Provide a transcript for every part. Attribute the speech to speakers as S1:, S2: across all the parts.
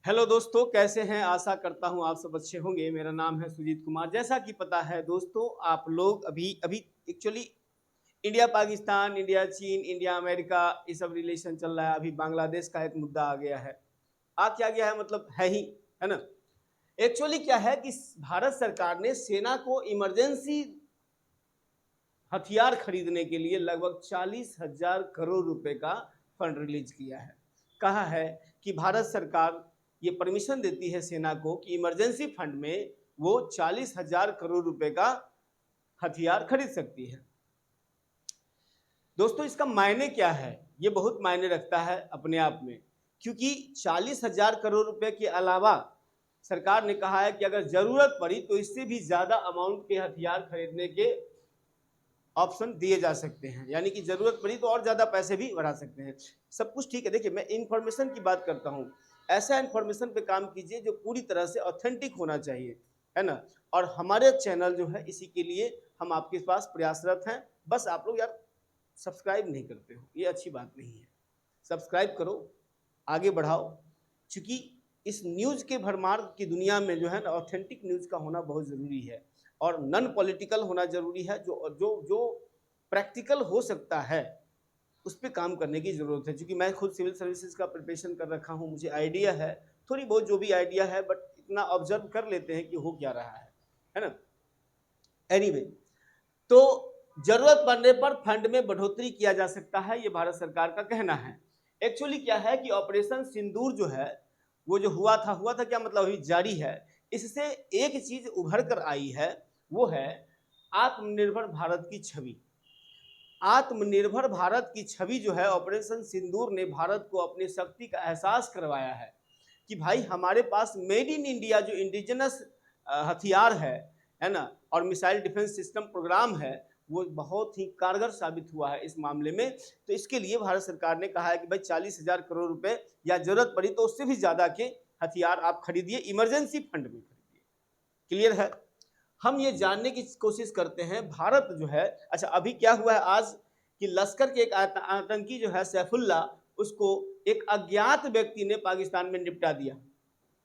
S1: Hello दोस्तों, कैसे हैं? आशा करता हूं आप सब अच्छे होंगे। मेरा नाम है सुजीत कुमार। जैसा कि पता है दोस्तों, आप लोग अभी अभी एक्चुअली इंडिया पाकिस्तान, इंडिया चीन, इंडिया अमेरिका, ये सब रिलेशन चल रहा है। अभी बांग्लादेश का एक मुद्दा आ गया है। आ क्या गया है, मतलब है ही, है ना। एक्चुअली क्या है कि भारत सरकार ने सेना को इमरजेंसी हथियार खरीदने के लिए लगभग 40,000 करोड़ रुपए का फंड रिलीज किया है। कहा है कि भारत सरकार ये परमिशन देती है सेना को कि इमरजेंसी फंड में वो 40,000 करोड़ रुपए का हथियार खरीद सकती है। दोस्तों, इसका मायने क्या है? ये बहुत मायने रखता है अपने आप में, क्योंकि 40,000 करोड़ रुपए के अलावा सरकार ने कहा है कि अगर जरूरत पड़ी तो इससे भी ज्यादा अमाउंट के हथियार खरीदने के ऑप्शन दिए जा सकते हैं। यानी कि जरूरत पड़ी तो और ज्यादा पैसे भी बढ़ा सकते हैं। सब कुछ ठीक है। देखिए, मैं इंफॉर्मेशन की बात करता हूँ। ऐसा इंफॉर्मेशन पे काम कीजिए जो पूरी तरह से ऑथेंटिक होना चाहिए, है ना। और हमारे चैनल जो है इसी के लिए हम आपके पास प्रयासरत हैं। बस आप लोग यार सब्सक्राइब नहीं करते हो, ये अच्छी बात नहीं है। सब्सक्राइब करो, आगे बढ़ाओ, क्योंकि इस न्यूज के भरमार की दुनिया में जो है ना, ऑथेंटिक न्यूज का होना बहुत जरूरी है और नॉन पॉलिटिकल होना जरूरी है। जो जो जो प्रैक्टिकल हो सकता है उस पर काम करने की जरूरत है। क्योंकि मैं खुद सिविल सर्विसेज का प्रिपरेशन कर रखा हूँ, मुझे आइडिया है, थोड़ी बहुत जो भी आइडिया है, बट इतना ऑब्जर्व कर लेते हैं कि हो क्या रहा है ना। एनीवे, तो जरूरत पड़ने पर फंड में बढ़ोतरी किया जा सकता है, ये भारत सरकार का कहना है। एक्चुअली क्या है कि ऑपरेशन सिंदूर जो है वो जो हुआ था क्या, मतलब अभी जारी है। इससे एक चीज उभर कर आई है, वो है आत्मनिर्भर भारत की छवि। आत्मनिर्भर भारत की छवि जो है, ऑपरेशन सिंदूर ने भारत को अपनी शक्ति का एहसास करवाया है कि भाई हमारे पास मेड इन इंडिया जो इंडिजिनस हथियार है ना, और मिसाइल डिफेंस सिस्टम प्रोग्राम है, वो बहुत ही कारगर साबित हुआ है इस मामले में। तो इसके लिए भारत सरकार ने कहा है कि भाई 40,000 करोड़ रुपए या जरूरत पड़ी तो उससे भी ज्यादा के हथियार आप खरीदिए, इमरजेंसी फंड में खरीदिए। क्लियर है? हम ये जानने की कोशिश करते हैं भारत जो है, अच्छा अभी क्या हुआ है आज कि लश्कर के एक आतंकी जो है सैफुल्ला, उसको एक अज्ञात व्यक्ति ने पाकिस्तान में निपटा दिया।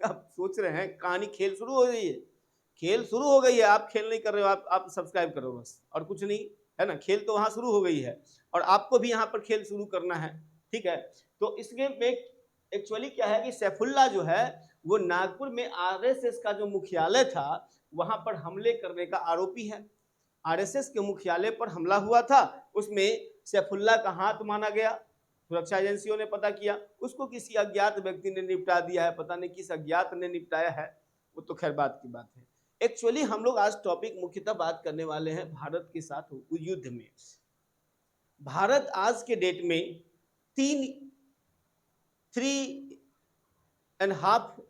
S1: आप सोच रहे हैं कहानी, खेल शुरू हो गई है। खेल शुरू हो गई है, आप खेल नहीं कर रहे हो, आप सब्सक्राइब करो बस, और कुछ नहीं, है ना। खेल तो वहां शुरू हो गई है और आपको भी यहाँ पर खेल शुरू करना है, ठीक है। तो इसमें एक्चुअली क्या है कि सैफुल्ला जो है वो नागपुर में आरएसएस का जो मुख्यालय था वहां पर हमले करने का आरोपी है। आरएसएस के मुख्यालय पर हमला हुआ था, उसमें सैफुल्ला का हाथ माना गया। सुरक्षा एजेंसियों ने पता किया, उसको किसी अज्ञात व्यक्ति ने निपटा दिया है। पता नहीं किस अज्ञात ने निपटाया है, वो तो खैर बात की बात है। एक्चुअली हम लोग आज टॉपिक मुख्यतः बात करने वाले हैं भारत के साथ युद्ध में। भारत आज के डेट में 3.5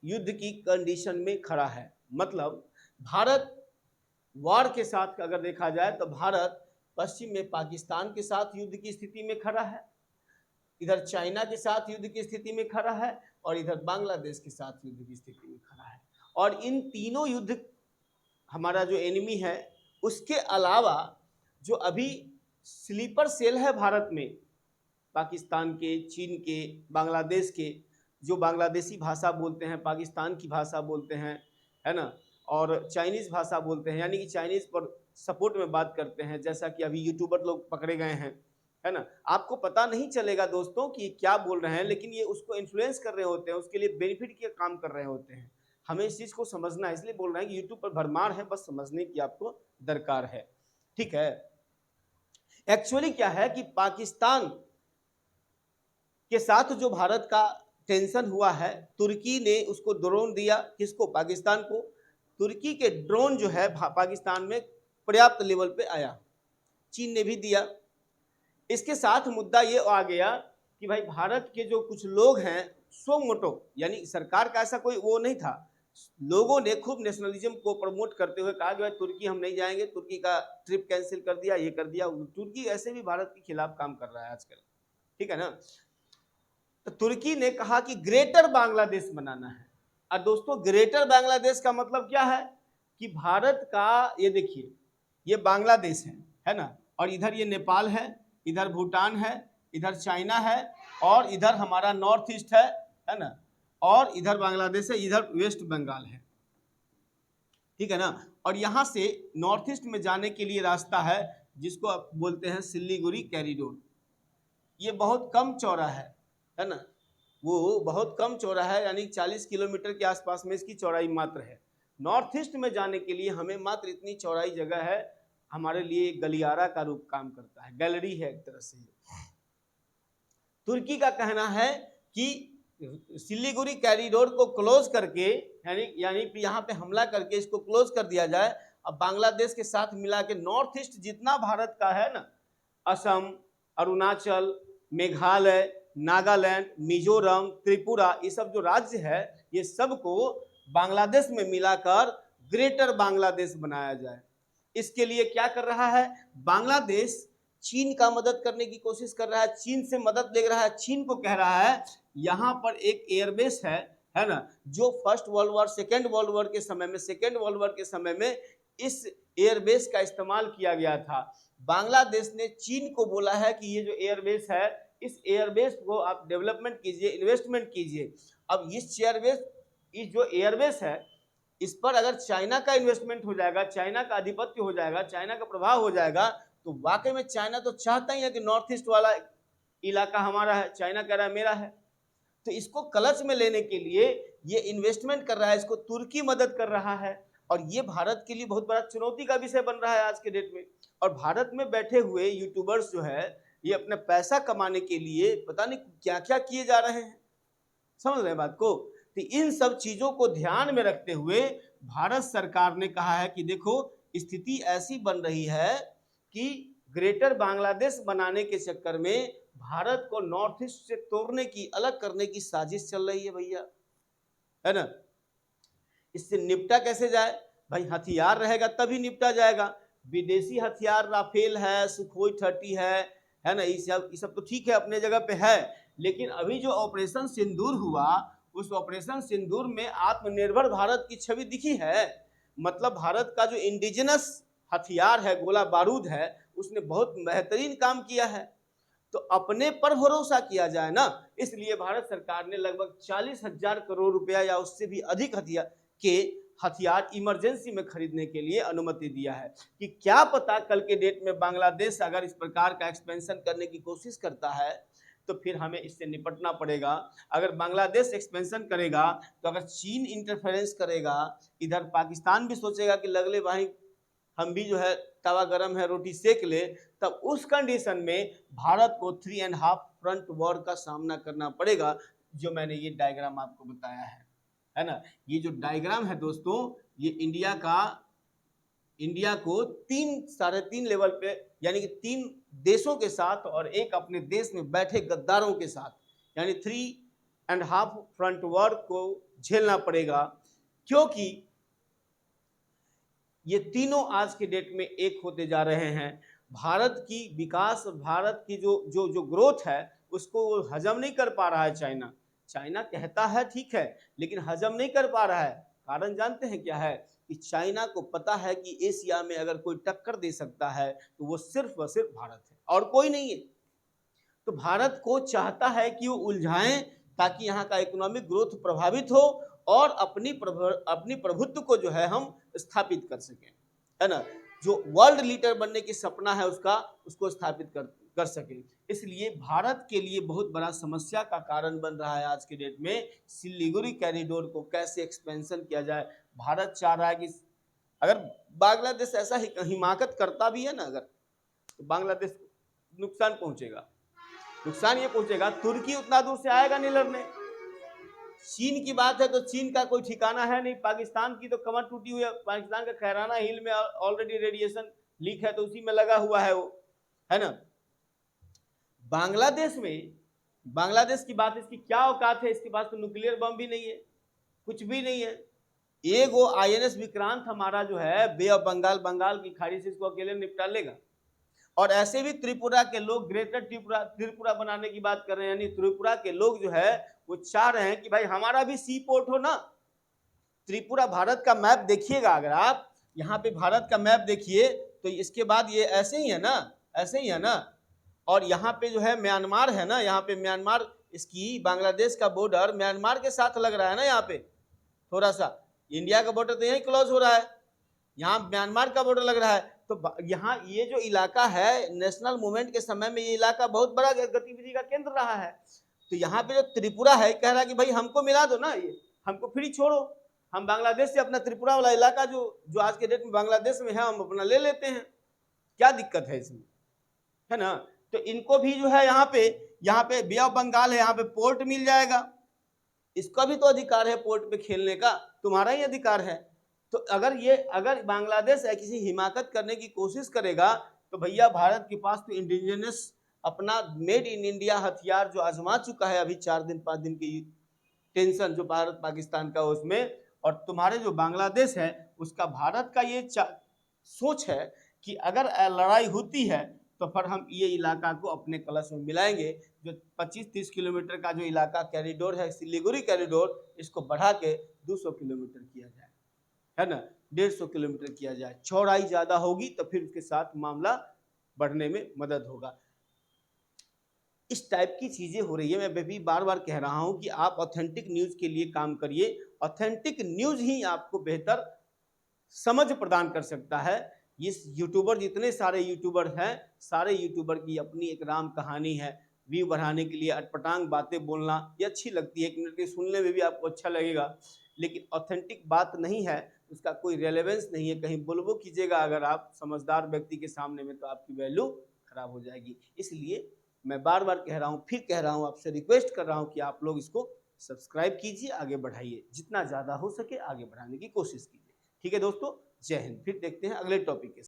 S1: युद्ध की कंडीशन में खड़ा है। मतलब भारत वॉर के साथ अगर देखा जाए तो भारत पश्चिम में पाकिस्तान के साथ युद्ध की स्थिति में खड़ा है, इधर चाइना के साथ युद्ध की स्थिति में खड़ा है, और इधर बांग्लादेश के साथ युद्ध की स्थिति में खड़ा है। और इन तीनों युद्ध हमारा जो एनिमी है, उसके अलावा जो अभी स्लीपर सेल है भारत में, पाकिस्तान के, चीन के, बांग्लादेश के, जो बांग्लादेशी भाषा बोलते हैं, पाकिस्तान की भाषा बोलते हैं, है ना, और चाइनीज भाषा बोलते हैं, यानी कि चाइनीज पर सपोर्ट में बात करते हैं, जैसा कि अभी यूट्यूबर लोग पकड़े गए हैं, है ना। आपको पता नहीं चलेगा दोस्तों कि क्या बोल रहे हैं, लेकिन ये उसको इन्फ्लुएंस कर रहे होते हैं, उसके लिए बेनिफिट के काम कर रहे होते हैं। हमें इस चीज को समझना है, इसलिए बोल रहे हैं कि यूट्यूब पर भरमार है, बस समझने की आपको दरकार है, ठीक है। एक्चुअली क्या है कि पाकिस्तान के साथ जो भारत का टेंशन हुआ है, तुर्की ने उसको ड्रोन दिया, किसको? पाकिस्तान को। तुर्की के ड्रोन जो है पाकिस्तान में पर्याप्त लेवल पे आया, चीन ने भी दिया। इसके साथ मुद्दा ये आ गया कि भाई भारत के जो कुछ लोग हैं, सो मोटो, यानी सरकार का ऐसा कोई वो नहीं था, लोगों ने खूब नेशनलिज्म को प्रमोट करते हुए कहा कि भाई तुर्की हम नहीं जाएंगे, तुर्की का ट्रिप कैंसिल कर दिया, ये कर दिया। तुर्की ऐसे भी भारत के खिलाफ काम कर रहा है आजकल, ठीक है ना। तो तुर्की ने कहा कि ग्रेटर बांग्लादेश बनाना है। और दोस्तों, ग्रेटर बांग्लादेश का मतलब क्या है कि भारत का, ये देखिए, ये बांग्लादेश है ना, और इधर ये नेपाल है, इधर भूटान है, इधर चाइना है, और इधर हमारा नॉर्थ ईस्ट है ना, और इधर बांग्लादेश है, इधर वेस्ट बंगाल है, ठीक है ना। और यहाँ से नॉर्थ ईस्ट में जाने के लिए रास्ता है जिसको आप बोलते हैं सिल्लीगुड़ी कॉरिडोर। ये बहुत कम चौड़ा है ना, वो बहुत कम चौड़ा है, यानी 40 किलोमीटर के आसपास में इसकी चौड़ाई मात्र है। नॉर्थ ईस्ट में जाने के लिए हमें मात्र इतनी चौड़ाई जगह है, हमारे लिए गलियारा का रूप काम करता है, गैलरी है एक तरह से। तुर्की का कहना है कि सिल्लीगुड़ी कॉरिडोर को क्लोज करके, यानी यहाँ पे हमला करके इसको क्लोज कर दिया जाए। अब बांग्लादेश के साथ मिला के नॉर्थ ईस्ट जितना भारत का है ना, असम, अरुणाचल, मेघालय, नागालैंड, मिजोरम, त्रिपुरा, ये सब जो राज्य है, ये सबको बांग्लादेश में मिलाकर ग्रेटर बांग्लादेश बनाया जाए। इसके लिए क्या कर रहा है बांग्लादेश? चीन का मदद करने की कोशिश कर रहा है, चीन से मदद ले रहा है। चीन को कह रहा है यहाँ पर एक एयरबेस है ना, जो first world war, second world war के समय में इस एयरबेस का इस्तेमाल किया गया था। बांग्लादेश ने चीन को बोला है कि ये जो एयरबेस है, इस एयरबेस को आप डेवलपमेंट कीजिए, इन्वेस्टमेंट कीजिए। अब इस जो एयरबेस है, इस पर अगर चाइना का इन्वेस्टमेंट हो जाएगा, चाइना का आधिपत्य हो जाएगा, चाइना का प्रभाव हो जाएगा, तो वाकई में चाइना तो चाहता ही है कि नॉर्थ ईस्ट वाला इलाका हमारा है, चाइना कह रहा है मेरा है। तो इसको क्लच में लेने के लिए ये इन्वेस्टमेंट कर रहा है, इसको तुर्की मदद कर रहा है, और ये भारत के लिए बहुत बड़ा चुनौती का विषय बन रहा है आज के डेट में। और भारत में बैठे हुए यूट्यूबर्स जो है, ये अपने पैसा कमाने के लिए पता नहीं क्या क्या किए जा रहे हैं, समझ रहे हैं बात को। तो इन सब चीजों को ध्यान में रखते हुए भारत सरकार ने कहा है कि देखो, स्थिति ऐसी बन रही है कि ग्रेटर बांग्लादेश बनाने के चक्कर में भारत को नॉर्थ ईस्ट से तोड़ने की, अलग करने की साजिश चल रही है भैया, है ना। इससे निपटा कैसे जाए भाई? हथियार रहेगा तभी निपटा जाएगा। विदेशी हथियार राफेल है, सुखोई 30 है ना, ये सब तो ठीक है, अपने जगह पे है। लेकिन अभी जो ऑपरेशन सिंदूर हुआ, उस ऑपरेशन सिंदूर में आत्मनिर्भर भारत की छवि दिखी है। मतलब भारत का जो इंडिजिनस हथियार है, गोला बारूद है, उसने बहुत बेहतरीन काम किया है। तो अपने पर भरोसा किया जाए ना, इसलिए भारत सरकार ने लगभग 40,000 करोड़ रुपया या उससे भी अधिक हथियार इमरजेंसी में खरीदने के लिए अनुमति दिया है। कि क्या पता कल के डेट में बांग्लादेश अगर इस प्रकार का एक्सपेंशन करने की कोशिश करता है तो फिर हमें इससे निपटना पड़ेगा। अगर बांग्लादेश एक्सपेंशन करेगा, तो अगर चीन इंटरफेरेंस करेगा, इधर पाकिस्तान भी सोचेगा कि लगले भाई हम भी जो है तवा गरम है, रोटी सेक ले, तब उस कंडीशन में भारत को 3.5 फ्रंट वॉर का सामना करना पड़ेगा, जो मैंने ये डायग्राम आपको बताया है ना। ये जो डायग्राम है दोस्तों, ये इंडिया को 3-3.5 लेवल पे, यानी कि 3 देशों के साथ और एक अपने देश में बैठे गद्दारों के साथ, यानी 3.5 फ्रंट वॉर को झेलना पड़ेगा। क्योंकि ये तीनों आज के डेट में एक होते जा रहे हैं। भारत की विकास, भारत की जो ग्रोथ है, उसको हजम नहीं कर पा रहा है चाइना कहता है ठीक है, लेकिन हजम नहीं कर पा रहा है। कारण जानते हैं क्या है? कि चाइना को पता है कि एशिया में अगर कोई टक्कर दे सकता है तो वो सिर्फ व सिर्फ भारत है और कोई नहीं है। तो भारत को चाहता है कि वो उलझाएं, ताकि यहाँ का इकोनॉमिक ग्रोथ प्रभावित हो और अपनी प्रभुत्व को जो है हम स्थापित कर सकें, है ना। जो वर्ल्ड लीडर बनने की सपना है उसको स्थापित कर सके। इसलिए भारत के लिए बहुत बड़ा समस्या का कारण बन रहा है आज के डेट में सिल्लीगुड़ी कॉरिडोर को कैसे एक्सपेंशन किया जाए। भारत चाह रहा है कि अगर बांग्लादेश ऐसा ही हिमाकत करता भी है ना, अगर तो बांग्लादेश को नुकसान पहुंचेगा। नुकसान ये पहुंचेगा, तुर्की उतना दूर से आएगा नहीं लड़ने। चीन की बात है तो चीन का कोई ठिकाना है नहीं। पाकिस्तान की तो कमर टूटी हुई है, पाकिस्तान का खैराना हिल में ऑलरेडी रेडिएशन लीक है, तो उसी में लगा हुआ है वो, है ना। बांग्लादेश की बात, इसकी क्या औकात है? इसके पास तो न्यूक्लियर बम भी नहीं है, कुछ भी नहीं है। एगो INS विक्रांत हमारा जो है बे ऑफ बंगाल की खाड़ी से इसको अकेले निपटा लेगा। और ऐसे भी त्रिपुरा के लोग ग्रेटर त्रिपुरा बनाने की बात कर रहे हैं, यानी त्रिपुरा के लोग जो है वो चाह रहे हैं कि भाई हमारा भी सी पोर्ट हो ना। त्रिपुरा, भारत का मैप देखिएगा, अगर आप यहाँ पे भारत का मैप देखिए तो इसके बाद ये ऐसे ही है ना, और यहाँ पे जो है म्यांमार है ना, यहाँ पे म्यांमार इसकी बांग्लादेश का बॉर्डर म्यांमार के साथ लग रहा है ना, यहाँ पे थोड़ा सा इंडिया का बॉर्डर तो यहीं क्लोज हो रहा है, यहाँ म्यांमार का बॉर्डर लग रहा है। तो यहाँ ये जो इलाका है नेशनल मूवमेंट के समय में ये इलाका बहुत बड़ा गतिविधि का केंद्र रहा है। तो यहाँ पे जो त्रिपुरा है कह रहा है कि भाई हमको मिला दो ना, ये हमको फ्री छोड़ो, हम बांग्लादेश से अपना त्रिपुरा वाला इलाका जो आज के डेट में बांग्लादेश में है हम अपना ले लेते हैं, क्या दिक्कत है इसमें, है ना। तो इनको भी जो है यहाँ पे बे ऑफ बंगाल है, यहाँ पे पोर्ट मिल जाएगा, इसका भी तो अधिकार है पोर्ट पे खेलने का, तुम्हारा ही अधिकार है। तो अगर बांग्लादेश किसी हिमाकत करने की कोशिश करेगा तो भैया भारत के पास तो इंडिजिनस अपना मेड इन इंडिया हथियार जो आजमा चुका है अभी 4 दिन 5 दिन की टेंशन जो भारत पाकिस्तान का उसमें, और तुम्हारे जो बांग्लादेश है उसका भारत का ये सोच है कि अगर लड़ाई होती है तो फिर हम ये इलाका को अपने कलश में मिलाएंगे। जो 25-30 किलोमीटर का जो इलाका कॉरिडोर है सिलीगुड़ी कॉरिडोर, इसको बढ़ा के 200 किलोमीटर किया जाए, है ना, 150 किलोमीटर किया जाए, चौड़ाई ज्यादा होगी तो फिर उसके साथ मामला बढ़ने में मदद होगा। इस टाइप की चीजें हो रही है। मैं भी बार बार कह रहा हूं कि आप ऑथेंटिक न्यूज के लिए काम करिए, ऑथेंटिक न्यूज ही आपको बेहतर समझ प्रदान कर सकता है। इस यूट्यूबर जितने सारे यूट्यूबर हैं, सारे यूट्यूबर की अपनी एक राम कहानी है। व्यू बढ़ाने के लिए अटपटांग बातें बोलना ये अच्छी लगती है, 1 मिनट के सुनने में भी आपको अच्छा लगेगा, लेकिन ऑथेंटिक बात नहीं है, उसका कोई रेलेवेंस नहीं है। कहीं बोलबो कीजिएगा अगर आप समझदार व्यक्ति के सामने में तो आपकी वैल्यू खराब हो जाएगी। इसलिए मैं बार बार कह रहा हूँ, फिर कह रहा हूँ, आपसे रिक्वेस्ट कर रहा हूँ कि आप लोग इसको सब्सक्राइब कीजिए, आगे बढ़ाइए, जितना ज़्यादा हो सके आगे बढ़ाने की कोशिश कीजिए। ठीक है दोस्तों, जय हिंद। फिर देखते हैं अगले टॉपिक के साथ।